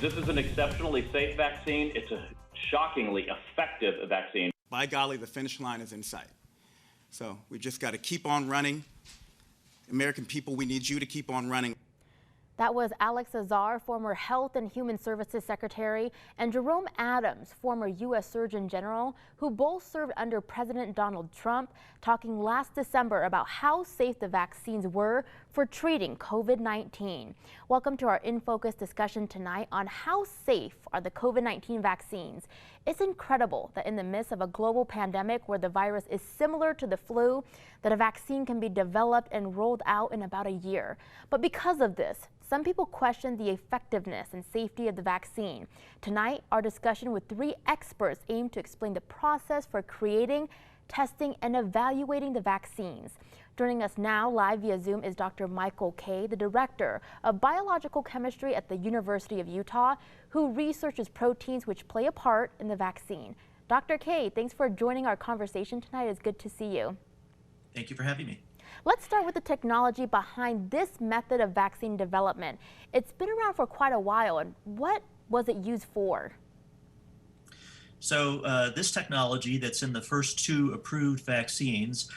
This is an exceptionally safe vaccine. It's a shockingly effective vaccine. By golly, the finish line is in sight. So we just got to keep on running. American people, we need you to keep on running. That was Alex Azar, former Health and Human Services Secretary, and Jerome Adams, former U.S. Surgeon General, who both served under President Donald Trump, talking last December about how safe the vaccines were for treating COVID-19. Welcome to our In Focus discussion tonight on how safe are the COVID-19 vaccines. It's incredible that in the midst of a global pandemic where the virus is similar to the flu, that a vaccine can be developed and rolled out in about a year. But because of this, some people question the effectiveness and safety of the vaccine. Tonight, our discussion with three experts aimed to explain the process for creating, testing, and evaluating the vaccines. Joining us now live via Zoom is Dr. Michael Kay, the Director of Biological Chemistry at the University of Utah, who researches proteins which play a part in the vaccine. Dr. Kay, thanks for joining our conversation tonight. It's good to see you. Thank you for having me. Let's start with the technology behind this method of vaccine development. It's been around for quite a while, and what was it used for? So this technology that's in the first two approved vaccines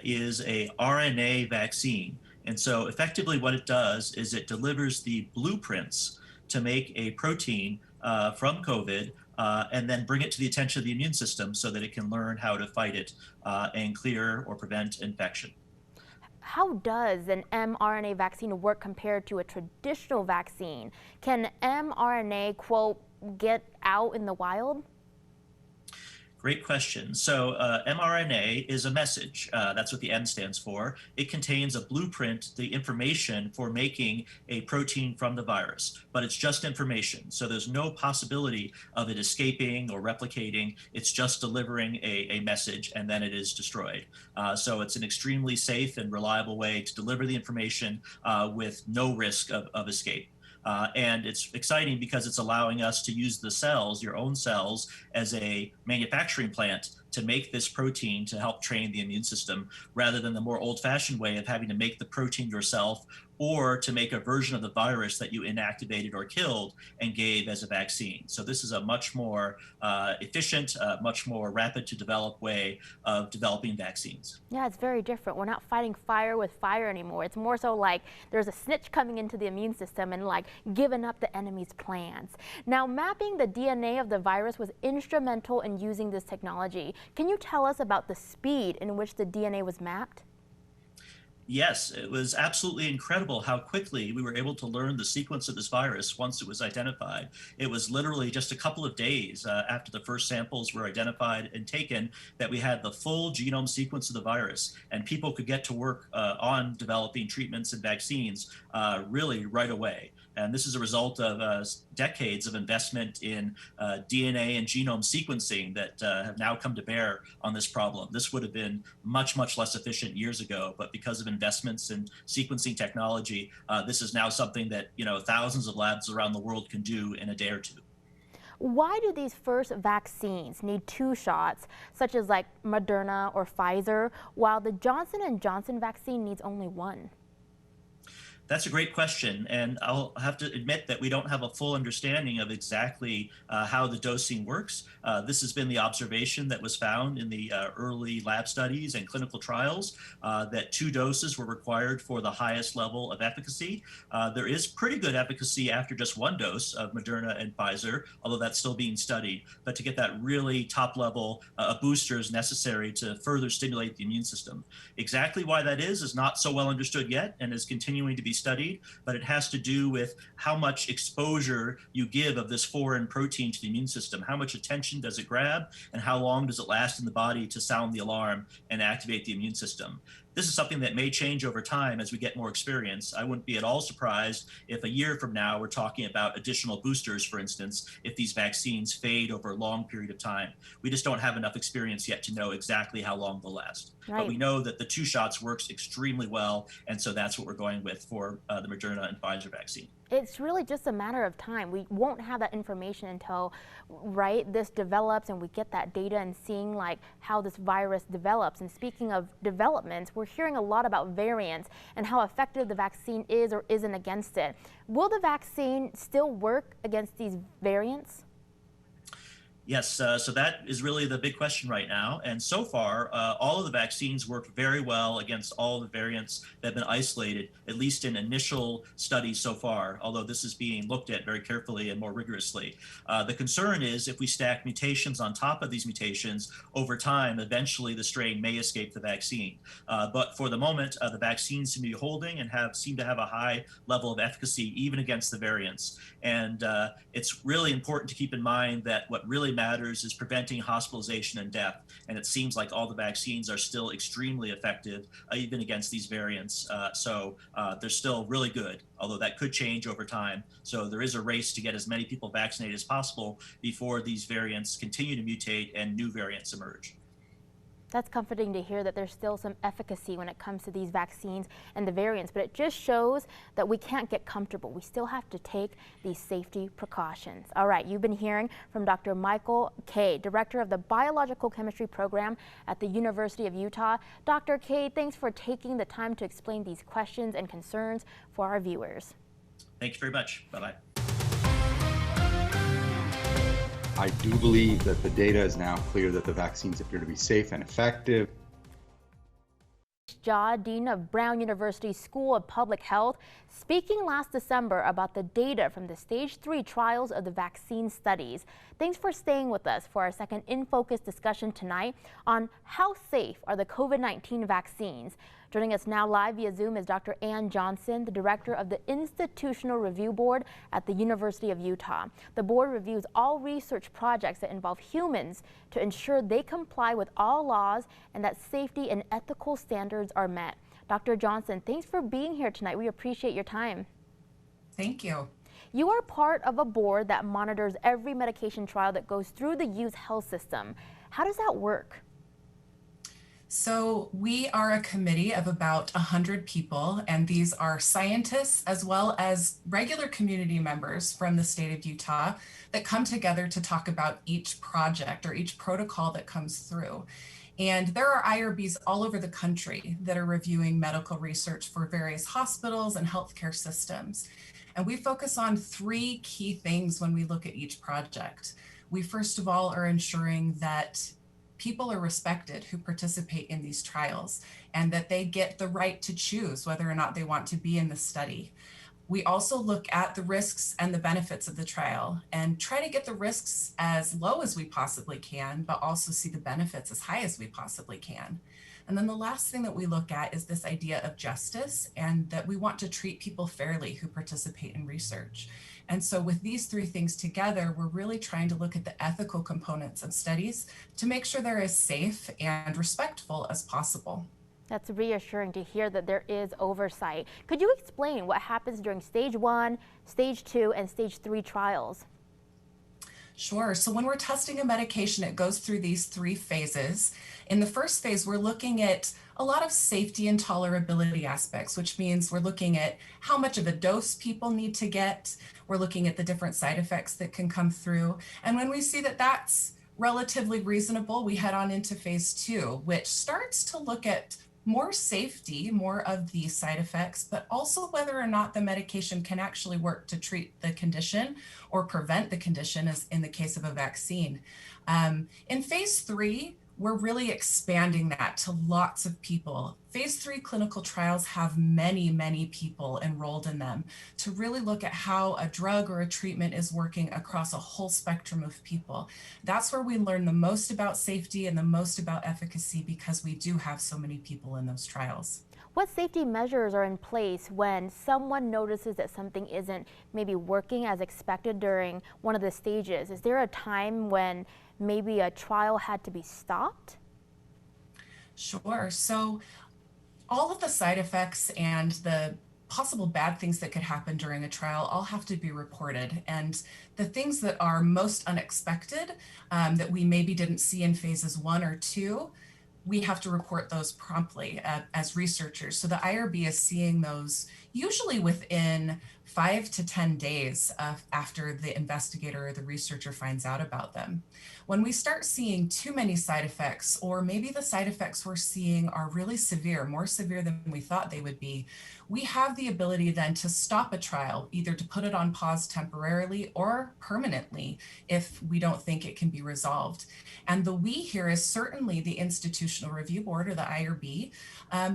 is a RNA vaccine. And so effectively what it does is it delivers the blueprints to make a protein from COVID and then bring it to the attention of the immune system so that it can learn how to fight it and clear or prevent infection. How does an mRNA vaccine work compared to a traditional vaccine? Can mRNA, quote, get out in the wild? Great question. So mRNA is a message. That's what the M stands for. It contains a blueprint, the information for making a protein from the virus, but it's just information. So there's no possibility of it escaping or replicating. It's just delivering a message and then it is destroyed. So it's an extremely safe and reliable way to deliver the information with no risk of escape. And it's exciting because it's allowing us to use the cells, your own cells, as a manufacturing plant to make this protein to help train the immune system, rather than the more old-fashioned way of having to make the protein yourself or to make a version of the virus that you inactivated or killed and gave as a vaccine. So this is a much more efficient, much more rapid to develop way of developing vaccines. Yeah, it's very different. We're not fighting fire with fire anymore. It's more so like there's a snitch coming into the immune system and like giving up the enemy's plans. Now, mapping the DNA of the virus was instrumental in using this technology. Can you tell us about the speed in which the DNA was mapped? Yes, it was absolutely incredible how quickly we were able to learn the sequence of this virus once it was identified. It was literally just a couple of days after the first samples were identified and taken that we had the full genome sequence of the virus, and people could get to work on developing treatments and vaccines really right away. And this is a result of decades of investment in DNA and genome sequencing that have now come to bear on this problem. This would have been much, much less efficient years ago, but because of investments in sequencing technology, this is now something that thousands of labs around the world can do in a day or two. Why do these first vaccines need 2 shots, such as like Moderna or Pfizer, while the Johnson & Johnson vaccine needs only 1? That's a great question, and I'll have to admit that we don't have a full understanding of exactly how the dosing works. This has been the observation that was found in the early lab studies and clinical trials, that 2 doses were required for the highest level of efficacy. There is pretty good efficacy after just 1 dose of Moderna and Pfizer, although that's still being studied. But to get that really top level booster is necessary to further stimulate the immune system. Exactly why that is not so well understood yet and is continuing to be studied, but it has to do with how much exposure you give of this foreign protein to the immune system. How much attention does it grab, and how long does it last in the body to sound the alarm and activate the immune system? This is something that may change over time as we get more experience. I wouldn't be at all surprised if a year from now we're talking about additional boosters, for instance, if these vaccines fade over a long period of time. We just don't have enough experience yet to know exactly how long they'll last. Right. But we know that the 2 shots works extremely well, and so that's what we're going with for the Moderna and Pfizer vaccine. It's really just a matter of time. We won't have that information until, this develops and we get that data and seeing like how this virus develops. And speaking of developments, we're we're hearing a lot about variants and how effective the vaccine is or isn't against it. Will the vaccine still work against these variants? Yes, so that is really the big question right now. And so far, all of the vaccines work very well against all the variants that have been isolated, at least in initial studies so far, although this is being looked at very carefully and more rigorously. The concern is if we stack mutations on top of these mutations, over time, eventually the strain may escape the vaccine. But for the moment, the vaccines seem to be holding and seem to have a high level of efficacy even against the variants. And it's really important to keep in mind that what really matters is preventing hospitalization and death. And it seems like all the vaccines are still extremely effective, even against these variants. So they're still really good, although that could change over time. So there is a race to get as many people vaccinated as possible before these variants continue to mutate and new variants emerge. That's comforting to hear that there's still some efficacy when it comes to these vaccines and the variants, but it just shows that we can't get comfortable. We still have to take these safety precautions. All right, you've been hearing from Dr. Michael Kay, Director of the Biological Chemistry Program at the University of Utah. Dr. Kay, thanks for taking the time to explain these questions and concerns for our viewers. Thank you very much. Bye-bye. I do believe that the data is now clear that the vaccines appear to be safe and effective. Jha, Dean of Brown University School of Public Health, speaking last December about the data from the stage 3 trials of the vaccine studies. Thanks for staying with us for our second In Focus discussion tonight on how safe are the COVID-19 vaccines. Joining us now live via Zoom is Dr. Ann Johnson, the director of the Institutional Review Board at the University of Utah. The board reviews all research projects that involve humans to ensure they comply with all laws and that safety and ethical standards are met. Dr. Johnson, thanks for being here tonight. We appreciate your time. Thank you. You are part of a board that monitors every medication trial that goes through the U's health system. How does that work? So we are a committee of about 100 people, and these are scientists as well as regular community members from the state of Utah that come together to talk about each project or each protocol that comes through. And there are IRBs all over the country that are reviewing medical research for various hospitals and healthcare systems. And we focus on 3 key things when we look at each project. We first of all are ensuring that people are respected who participate in these trials and that they get the right to choose whether or not they want to be in the study. We also look at the risks and the benefits of the trial and try to get the risks as low as we possibly can, but also see the benefits as high as we possibly can. And then the last thing that we look at is this idea of justice and that we want to treat people fairly who participate in research. And so with these 3 things together, we're really trying to look at the ethical components of studies to make sure they're as safe and respectful as possible. That's reassuring to hear that there is oversight. Could you explain what happens during stage 1, stage 2, and stage 3 trials? Sure. So when we're testing a medication, it goes through these 3 phases. In the first phase, we're looking at a lot of safety and tolerability aspects, which means we're looking at how much of a dose people need to get. We're looking at the different side effects that can come through. And when we see that that's relatively reasonable, we head on into phase 2, which starts to look at more safety, more of the side effects, but also whether or not the medication can actually work to treat the condition or prevent the condition, as in the case of a vaccine. In phase 3, we're really expanding that to lots of people. Phase 3 clinical trials have many, many people enrolled in them to really look at how a drug or a treatment is working across a whole spectrum of people. That's where we learn the most about safety and the most about efficacy because we do have so many people in those trials. What safety measures are in place when someone notices that something isn't maybe working as expected during one of the stages? Is there a time when maybe a trial had to be stopped? Sure. So all of the side effects and the possible bad things that could happen during a trial all have to be reported. And the things that are most unexpected that we maybe didn't see in phases 1 or 2, we have to report those promptly as researchers. So the IRB is seeing those usually within 5 to 10 days after the investigator or the researcher finds out about them. When we start seeing too many side effects, or maybe the side effects we're seeing are really severe, more severe than we thought they would be, we have the ability then to stop a trial, either to put it on pause temporarily or permanently if we don't think it can be resolved. And the we here is certainly the Institutional Review Board, or the IRB,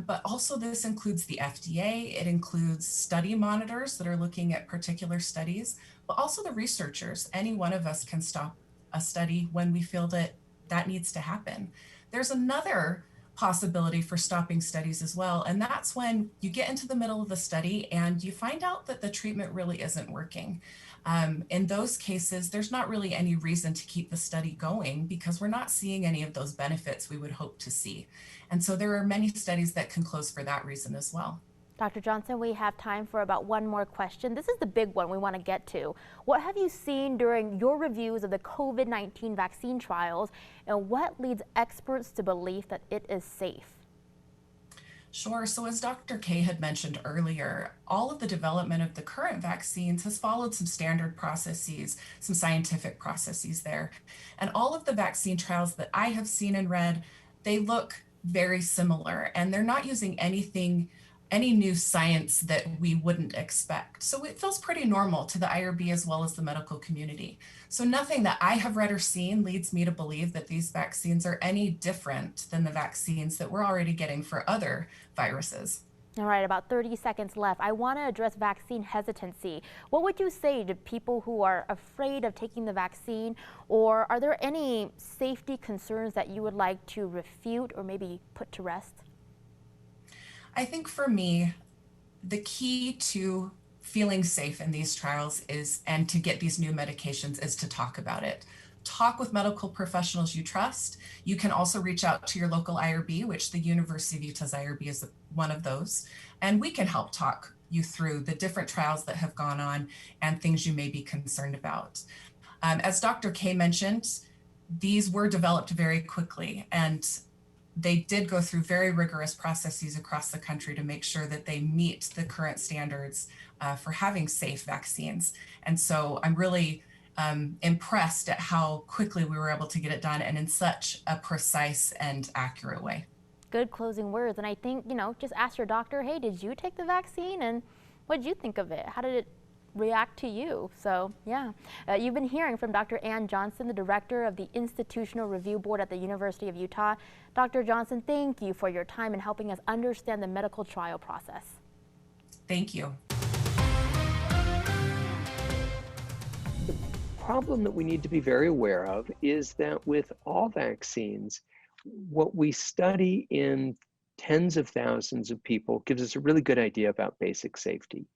but also this includes the FDA, it includes study monitors that are looking at particular studies, but also the researchers. Any one of us can stop a study when we feel that that needs to happen. There's another possibility for stopping studies as well, and that's when you get into the middle of the study and you find out that the treatment really isn't working. In those cases, there's not really any reason to keep the study going because we're not seeing any of those benefits we would hope to see. And so there are many studies that can close for that reason as well. Dr. Johnson, we have time for about one more question. This is the big one we want to get to. What have you seen during your reviews of the COVID-19 vaccine trials, and what leads experts to believe that it is safe? Sure. So as Dr. K had mentioned earlier, all of the development of the current vaccines has followed some standard processes, some scientific processes there. And all of the vaccine trials that I have seen and read, they look very similar, and they're not using any new science that we wouldn't expect. So it feels pretty normal to the IRB as well as the medical community. So nothing that I have read or seen leads me to believe that these vaccines are any different than the vaccines that we're already getting for other viruses. All right, about 30 seconds left. I want to address vaccine hesitancy. What would you say to people who are afraid of taking the vaccine, or are there any safety concerns that you would like to refute or maybe put to rest? I think for me, the key to feeling safe in these trials is, and to get these new medications, is to talk about it. Talk with medical professionals you trust. You can also reach out to your local IRB, which the University of Utah's IRB is one of those. And we can help talk you through the different trials that have gone on and things you may be concerned about. As Dr. K mentioned, these were developed very quickly, and they did go through very rigorous processes across the country to make sure that they meet the current standards for having safe vaccines. And so I'm really impressed at how quickly we were able to get it done, and in such a precise and accurate way. Good closing words. And I think, just ask your doctor, hey, did you take the vaccine? And what did you think of it? How did it react to you? So yeah, you've been hearing from Dr. Ann Johnson, the director of the Institutional Review Board at the University of Utah. Dr. Johnson, thank you for your time in helping us understand the medical trial process. Thank you. The problem that we need to be very aware of is that with all vaccines, what we study in tens of thousands of people gives us a really good idea about basic safety.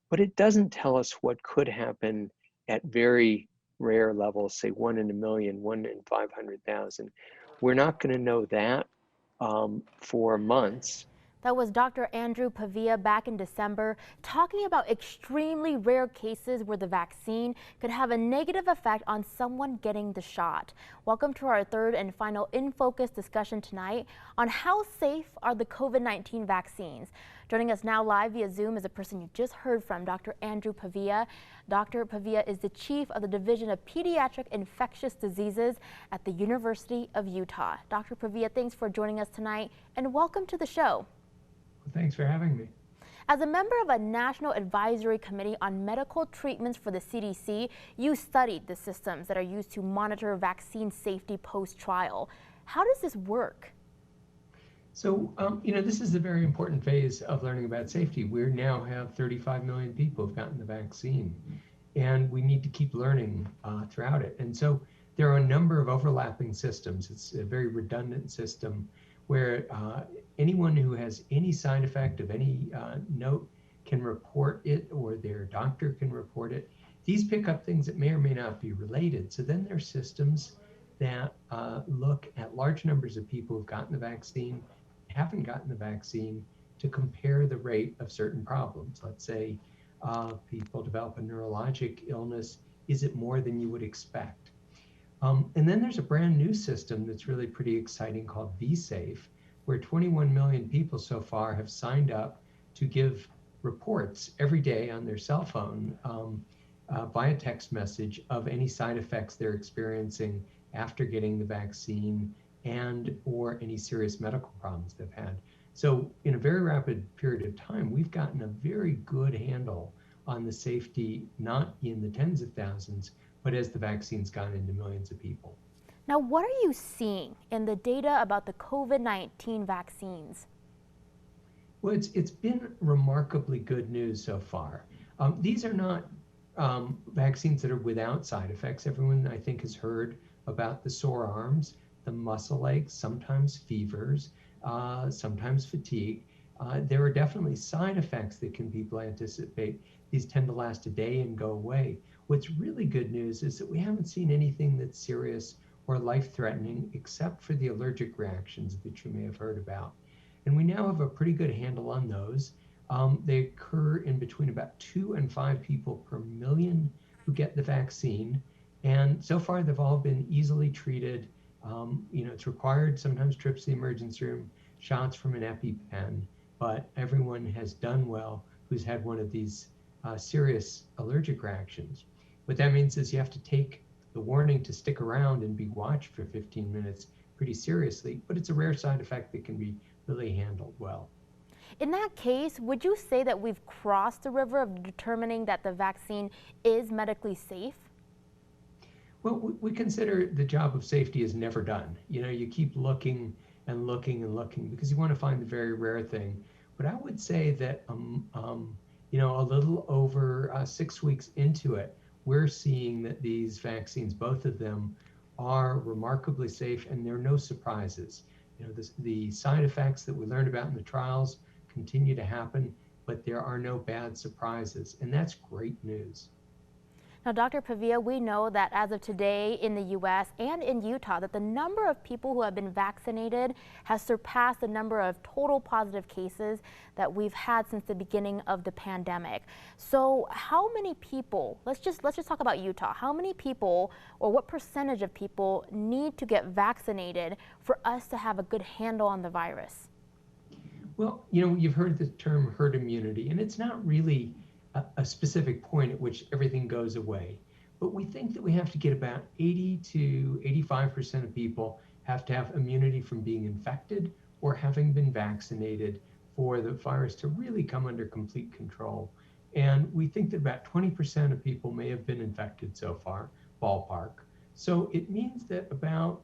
But it doesn't tell us what could happen at very rare levels, say 1 in a million, 1 in 500,000. We're not going to know that for months. That was Dr. Andrew Pavia back in December, talking about extremely rare cases where the vaccine could have a negative effect on someone getting the shot. Welcome to our third and final In Focus discussion tonight on how safe are the COVID-19 vaccines. Joining us now live via Zoom is a person you just heard from, Dr. Andrew Pavia. Dr. Pavia is the chief of the Division of Pediatric Infectious Diseases at the University of Utah. Dr. Pavia, thanks for joining us tonight and welcome to the show. Thanks for having me. As a member of a National Advisory Committee on Medical Treatments for the CDC, you studied the systems that are used to monitor vaccine safety post-trial. How does this work? So, this is a very important phase of learning about safety. We now have 35 million people who've gotten the vaccine, and we need to keep learning throughout it. And so there are a number of overlapping systems. It's a very redundant system where anyone who has any side effect of any note can report it, or their doctor can report it. These pick up things that may or may not be related. So then there are systems that look at large numbers of people who've gotten the vaccine, haven't gotten the vaccine, to compare the rate of certain problems. Let's say people develop a neurologic illness. Is it more than you would expect? And then there's a brand new system that's really pretty exciting called VSafe, where 21 million people so far have signed up to give reports every day on their cell phone via text message of any side effects they're experiencing after getting the vaccine and or any serious medical problems they've had. So in a very rapid period of time, we've gotten a very good handle on the safety, not in the tens of thousands, but as the vaccine's gone into millions of people. Now, what are you seeing in the data about the COVID-19 vaccines? Well, it's been remarkably good news so far. These are not vaccines that are without side effects. Everyone, I think, has heard about the sore arms, the muscle aches, sometimes fevers, sometimes fatigue. There are definitely side effects that can people anticipate. These tend to last a day and go away. What's really good news is that we haven't seen anything that's serious or life-threatening except for the allergic reactions that you may have heard about. And we now have a pretty good handle on those. They occur in between about 2 and 5 people per million who get the vaccine. And so far, they've all been easily treated. It's required sometimes trips to the emergency room, shots from an EpiPen, but everyone has done well who's had one of these serious allergic reactions. What that means is you have to take the warning to stick around and be watched for 15 minutes pretty seriously, but it's a rare side effect that can be really handled well. In that case, would you say that we've crossed the river of determining that the vaccine is medically safe? Well, we consider the job of safety is never done. You keep looking and looking and looking because you want to find the very rare thing. But I would say that, a little over 6 weeks into it, we're seeing that these vaccines, both of them, are remarkably safe, and there are no surprises. The side effects that we learned about in the trials continue to happen, but there are no bad surprises, and that's great news. Now, Dr. Pavia, we know that as of today in the U.S. and in Utah, that the number of people who have been vaccinated has surpassed the number of total positive cases that we've had since the beginning of the pandemic. So how many people, let's just talk about Utah, how many people or what percentage of people need to get vaccinated for us to have a good handle on the virus? Well, you've heard the term herd immunity, and it's not really a specific point at which everything goes away. But we think that we have to get about 80 to 85% of people have to have immunity from being infected or having been vaccinated for the virus to really come under complete control. And we think that about 20% of people may have been infected so far, ballpark. So it means that about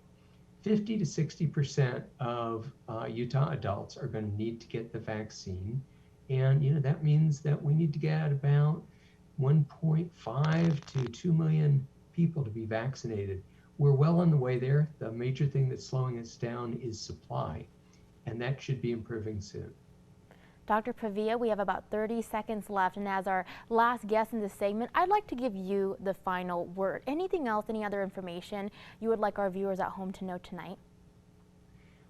50 to 60% of Utah adults are going to need to get the vaccine. And that means that we need to get about 1.5 to 2 million people to be vaccinated. We're well on the way there. The major thing that's slowing us down is supply, and that should be improving soon. Dr. Pavia, we have about 30 seconds left, and as our last guest in this segment, I'd like to give you the final word. Anything else, any other information you would like our viewers at home to know tonight?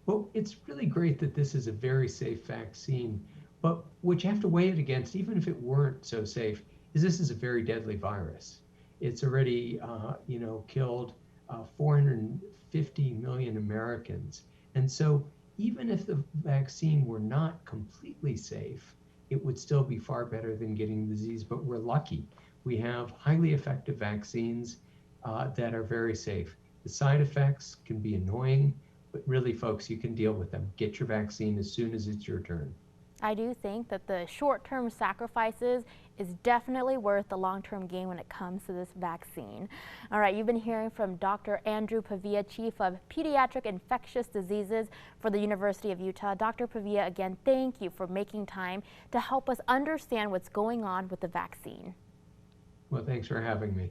Well, it's really great that this is a very safe vaccine. But what you have to weigh it against, even if it weren't so safe, is this is a very deadly virus. It's already, killed 450 million Americans. And so even if the vaccine were not completely safe, it would still be far better than getting the disease. But we're lucky. We have highly effective vaccines that are very safe. The side effects can be annoying, but really, folks, you can deal with them. Get your vaccine as soon as it's your turn. I do think that the short-term sacrifices is definitely worth the long-term gain when it comes to this vaccine. All right, you've been hearing from Dr. Andrew Pavia, Chief of Pediatric Infectious Diseases for the University of Utah. Dr. Pavia, again, thank you for making time to help us understand what's going on with the vaccine. Well, thanks for having me.